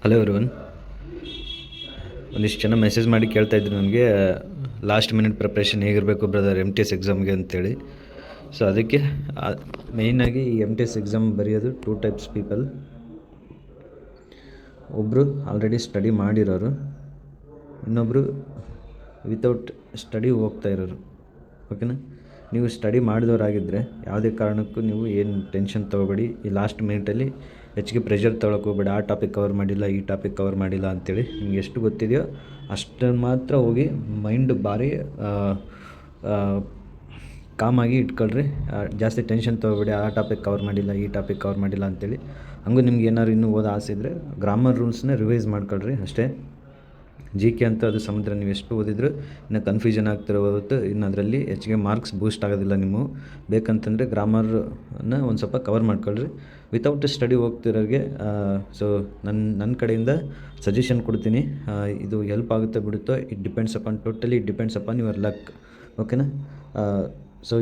Hello everyone. ಒಂದಿಷ್ಟು ಜನ message ಮಾಡಿ ಕೇಳ್ತಾ ಇದ್ರು ನನಗೆ ಲಾಸ್ಟ್ ಮಿನಿಟ್ ಪ್ರಿಪ್ರೇಷನ್ ಹೇಗಿರಬೇಕು ಬ್ರದರ್ ಎಮ್ ಟಿ ಎಸ್ ಎಕ್ಸಾಮ್ಗೆ ಅಂತೇಳಿ. ಸೊ ಅದಕ್ಕೆ ಮೇಯ್ನಾಗಿ ಈ ಎಮ್ ಟಿ ಎಸ್ ಎಕ್ಸಾಮ್ ಬರೆಯೋದು ಟೂ ಟೈಪ್ಸ್ ಪೀಪಲ್. ಒಬ್ಬರು ಆಲ್ರೆಡಿ ಸ್ಟಡಿ ಮಾಡಿರೋರು, ಇನ್ನೊಬ್ಬರು ವಿತೌಟ್ ಸ್ಟಡಿ ಹೋಗ್ತಾ ಇರೋರು. ಓಕೆನಾ? ನೀವು ಸ್ಟಡಿ ಮಾಡಿದವರಾಗಿದ್ದರೆ ಯಾವುದೇ ಕಾರಣಕ್ಕೂ ನೀವು ಏನು ಟೆನ್ಷನ್ ತೊಗೋಬೇಡಿ. ಈ ಲಾಸ್ಟ್ ಮಿನಿಟಲ್ಲಿ ಹೆಚ್ಚಿಗೆ ಪ್ರೆಷರ್ ತೊಗೊಳಕ್ಕೆ ಹೋಗ್ಬೇಡಿ. ಆ ಟಾಪಿಕ್ ಕವರ್ ಮಾಡಿಲ್ಲ, ಈ ಟಾಪಿಕ್ ಕವರ್ ಮಾಡಿಲ್ಲ ಅಂತೇಳಿ. ನಿಮ್ಗೆ ಎಷ್ಟು ಗೊತ್ತಿದೆಯೋ ಅಷ್ಟನ್ನು ಮಾತ್ರ ಹೋಗಿ ಮೈಂಡ್ ಭಾರಿ ಕಾಮಾಗಿ ಇಟ್ಕೊಳ್ರಿ. ಜಾಸ್ತಿ ಟೆನ್ಷನ್ ತೊಗೋಬೇಡಿ, ಆ ಟಾಪಿಕ್ ಕವರ್ ಮಾಡಿಲ್ಲ, ಈ ಟಾಪಿಕ್ ಕವರ್ ಮಾಡಿಲ್ಲ ಅಂತೇಳಿ. ಹಂಗೂ ನಿಮ್ಗೆ ಏನಾದ್ರು ಇನ್ನೂ ಓದೋ ಆಸೆ ಇದ್ದರೆ ಗ್ರಾಮರ್ ರೂಲ್ಸ್ನ ರಿವೈಸ್ ಮಾಡ್ಕೊಳ್ರಿ ಅಷ್ಟೇ. ಜಿ ಕೆ ಅಂತ ಅದು ಸಮುದ್ರ, ನೀವು ಎಷ್ಟು ಓದಿದ್ರು ಇನ್ನು ಕನ್ಫ್ಯೂಷನ್ ಆಗ್ತಿರೋ ಹೊರತು ಇನ್ನು ಅದರಲ್ಲಿ ಹೆಚ್ಚಿಗೆ ಮಾರ್ಕ್ಸ್ ಬೂಸ್ಟ್ ಆಗೋದಿಲ್ಲ. ನೀವು ಬೇಕಂತಂದರೆ ಗ್ರಾಮರನ್ನ ಒಂದು ಸ್ವಲ್ಪ ಕವರ್ ಮಾಡ್ಕೊಳ್ರಿ. ವಿತೌಟ್ ಸ್ಟಡಿ ಹೋಗ್ತಿರೋರಿಗೆ ಸೊ ನನ್ನ ಕಡೆಯಿಂದ ಸಜೆಷನ್ ಕೊಡ್ತೀನಿ. ಇದು ಹೆಲ್ಪ್ ಆಗುತ್ತೆ ಬಿಡುತ್ತೋ it depends upon, totally it depends upon your luck. ಓಕೆನಾ? ಸೊ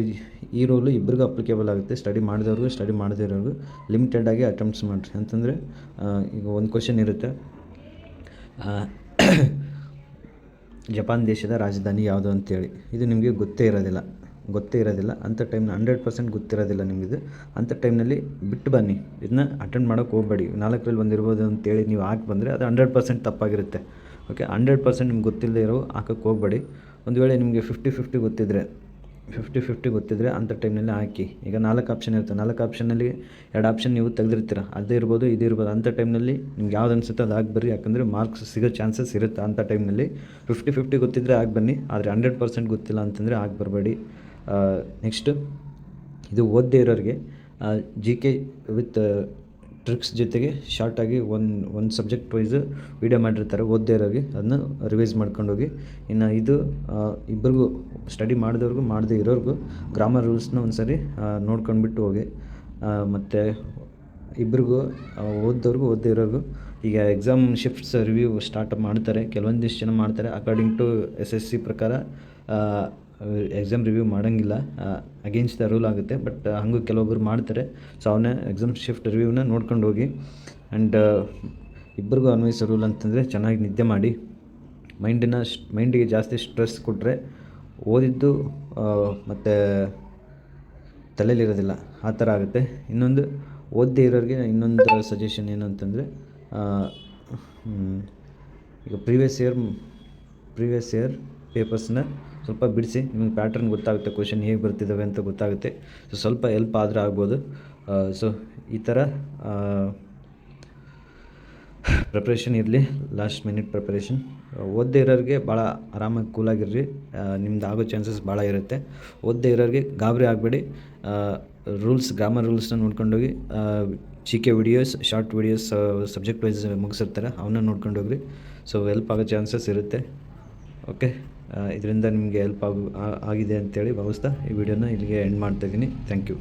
ಈ ರೂಲು ಇಬ್ಬರಿಗೂ ಅಪ್ಲಿಕೇಬಲ್ ಆಗುತ್ತೆ. ಸ್ಟಡಿ ಮಾಡಿದವ್ರಿಗೂ ಸ್ಟಡಿ ಮಾಡದೇ ಇರೋರಿಗೂ ಲಿಮಿಟೆಡಾಗಿ ಅಟೆಂಪ್ಟ್ಸ್ ಮಾಡಿರಿ. ಅಂತಂದರೆ ಈಗ ಒಂದು ಕ್ವಶನ್ ಇರುತ್ತೆ, ಜಪಾನ್ ದೇಶದ ರಾಜಧಾನಿ ಯಾವುದು ಅಂತೇಳಿ. ಇದು ನಿಮಗೆ ಗೊತ್ತೇ ಇರೋದಿಲ್ಲ ಅಂಥ ಟೈಮ್ನ 100% ಗೊತ್ತಿರೋದಿಲ್ಲ ನಿಮಗಿದು. ಅಂಥ ಟೈಮ್ನಲ್ಲಿ ಬಿಟ್ಟು ಬನ್ನಿ, ಇದನ್ನ ಅಟೆಂಡ್ ಮಾಡೋಕ್ಕೆ ಹೋಗಬೇಡಿ. 4ರಲ್ಲಿ ಬಂದಿರ್ಬೋದು ಅಂತೇಳಿ ನೀವು ಹಾಕಿ ಬಂದರೆ ಅದು 100% ತಪ್ಪಾಗಿರುತ್ತೆ. ಓಕೆ? 100% ನಿಮ್ಗೆ ಗೊತ್ತಿಲ್ಲದೆ ಇರೋ ಹಾಕೋಕ್ಕೆ ಹೋಗಬೇಡಿ. ಒಂದು ವೇಳೆ ನಿಮಗೆ 50-50 ಗೊತ್ತಿದ್ದರೆ ಅಂಥ ಟೈಮ್ನಲ್ಲಿ ಹಾಕಿ. ಈಗ 4 ಆಪ್ಷನ್ ಇರುತ್ತೆ, 4 ಆಪ್ಷನಲ್ಲಿ 2 ಆಪ್ಷನ್ ನೀವು ತೆಗೆದಿರ್ತೀರ, ಅದೇ ಇರ್ಬೋದು ಇದು ಇರ್ಬೋದು. ಅಂಥ ಟೈಮ್ನಲ್ಲಿ ನಿಮ್ಗೆ ಯಾವ್ದು ಅನಿಸುತ್ತೆ ಅದು ಹಾಕಿ ಬರ್ರಿ. ಯಾಕಂದರೆ ಮಾರ್ಕ್ಸ್ ಸಿಗೋ ಚಾನ್ಸಸ್ ಇರುತ್ತೆ ಅಂಥ ಟೈಮ್ನಲ್ಲಿ. 50-50 ಗೊತ್ತಿದ್ದರೆ ಹಾಕಿ ಬನ್ನಿ, ಆದರೆ 100% ಗೊತ್ತಿಲ್ಲ ಅಂತಂದರೆ ಹಾಕಿ ಬರಬೇಡಿ. ನೆಕ್ಸ್ಟು, ಇದು ಓದದೇ ಇರೋರಿಗೆ ಜಿ ಕೆ ವಿತ್ ಟ್ರಿಕ್ಸ್ ಜೊತೆಗೆ ಶಾರ್ಟಾಗಿ ಒಂದು ಸಬ್ಜೆಕ್ಟ್ ವೈಸು ವೀಡಿಯೋ ಮಾಡಿರ್ತಾರೆ ಓದದೇ ಇರೋರಿಗೆ, ಅದನ್ನ ರಿವೈಸ್ ಮಾಡ್ಕೊಂಡು ಹೋಗಿ. ಇನ್ನು ಇದು ಇಬ್ಬರಿಗೂ, ಸ್ಟಡಿ ಮಾಡಿದವ್ರಿಗೂ ಮಾಡದೇ ಇರೋರಿಗೂ ಗ್ರಾಮರ್ ರೂಲ್ಸ್ನ ಒಂದು ಸರಿ ನೋಡ್ಕೊಂಡ್ಬಿಟ್ಟು ಹೋಗಿ. ಮತ್ತು ಇಬ್ಬರಿಗೂ ಓದ್ದವ್ರಿಗೂ ಓದದೇ ಇರೋರಿಗೂ ಈಗ ಎಕ್ಸಾಮ್ ಶಿಫ್ಟ್ಸ್ ರಿವ್ಯೂ ಸ್ಟಾರ್ಟ್ ಮಾಡ್ತಾರೆ. ಕೆಲವೊಂದಿಷ್ಟು ಜನ ಮಾಡ್ತಾರೆ ಅಕಾರ್ಡಿಂಗ್ ಟು SSC ಪ್ರಕಾರ. ಎಕ್ಸಾಮ್ ರಿವ್ಯೂ ಮಾಡೋಂಗಿಲ್ಲ, ಅಗೇನ್ಸ್ಟ್ ದ ರೂಲ್ ಆಗುತ್ತೆ. ಬಟ್ ಹಾಗೂ ಕೆಲವೊಬ್ಬರು ಮಾಡ್ತಾರೆ. ಸೊ ಅವನ್ನ ಎಕ್ಸಾಮ್ ಶಿಫ್ಟ್ ರಿವ್ಯೂನ ನೋಡ್ಕೊಂಡು ಹೋಗಿ. ಆ್ಯಂಡ್ ಇಬ್ಬರಿಗೂ ಅನ್ವಯಿಸೋ ರೂಲ್ ಅಂತಂದರೆ ಚೆನ್ನಾಗಿ ನಿದ್ದೆ ಮಾಡಿ. ಮೈಂಡಿಗೆ ಜಾಸ್ತಿ ಸ್ಟ್ರೆಸ್ ಕೊಟ್ಟರೆ ಓದಿದ್ದು ಮತ್ತು ತಲೆಯಲ್ಲಿರೋದಿಲ್ಲ, ಆ ಥರ ಆಗುತ್ತೆ. ಇನ್ನೊಂದು, ಓದದೇ ಇರೋರಿಗೆ ಇನ್ನೊಂದು ಸಜೆಷನ್ ಏನು ಅಂತಂದರೆ, ಈಗ ಪ್ರೀವಿಯಸ್ ಇಯರ್ ಪೇಪರ್ಸ್ನ ಸ್ವಲ್ಪ ಬಿಡಿಸಿ. ನಿಮಗೆ ಪ್ಯಾಟ್ರನ್ ಗೊತ್ತಾಗುತ್ತೆ, ಕ್ವಶನ್ ಹೇಗೆ ಬರ್ತಿದ್ದಾವೆ ಅಂತ ಗೊತ್ತಾಗುತ್ತೆ. ಸೊ ಸ್ವಲ್ಪ ಹೆಲ್ಪ್ ಆದರೆ ಆಗ್ಬೋದು. ಸೊ ಈ ಥರ ಪ್ರಿಪ್ರೇಷನ್ ಇರಲಿ, ಲಾಸ್ಟ್ ಮಿನಿಟ್ ಪ್ರಿಪ್ರೇಷನ್. ಓದದೇ ಇರೋರಿಗೆ ಭಾಳ ಆರಾಮಾಗಿ ಕೂಲಾಗಿರ್ರಿ, ನಿಮ್ದು ಆಗೋ ಚಾನ್ಸಸ್ ಭಾಳ ಇರುತ್ತೆ. ಓದದೇ ಇರೋರಿಗೆ ಗಾಬರಿ ಆಗಬೇಡಿ. ಗ್ರಾಮರ್ ರೂಲ್ಸ್ನ ನೋಡ್ಕೊಂಡೋಗಿ. GK videos, short videos subject wise ಮುಗಿಸಿರ್ತಾರೆ, ಅವನ್ನ ನೋಡ್ಕೊಂಡು ಹೋಗ್ರಿ. ಸೊ ಹೆಲ್ಪ್ ಆಗೋ ಚಾನ್ಸಸ್ ಇರುತ್ತೆ. ಓಕೆ? ಇದರಿಂದ ನಿಮಗೆ ಹೆಲ್ಪ್ ಆಗಿದೆ ಅಂತೇಳಿ ಭಾವಿಸ್ತಾ ಈ ವಿಡಿಯೋನ ಇಲ್ಲಿಗೆ ಎಂಡ್ ಮಾಡ್ತಾಯಿದ್ದೀನಿ. Thank you.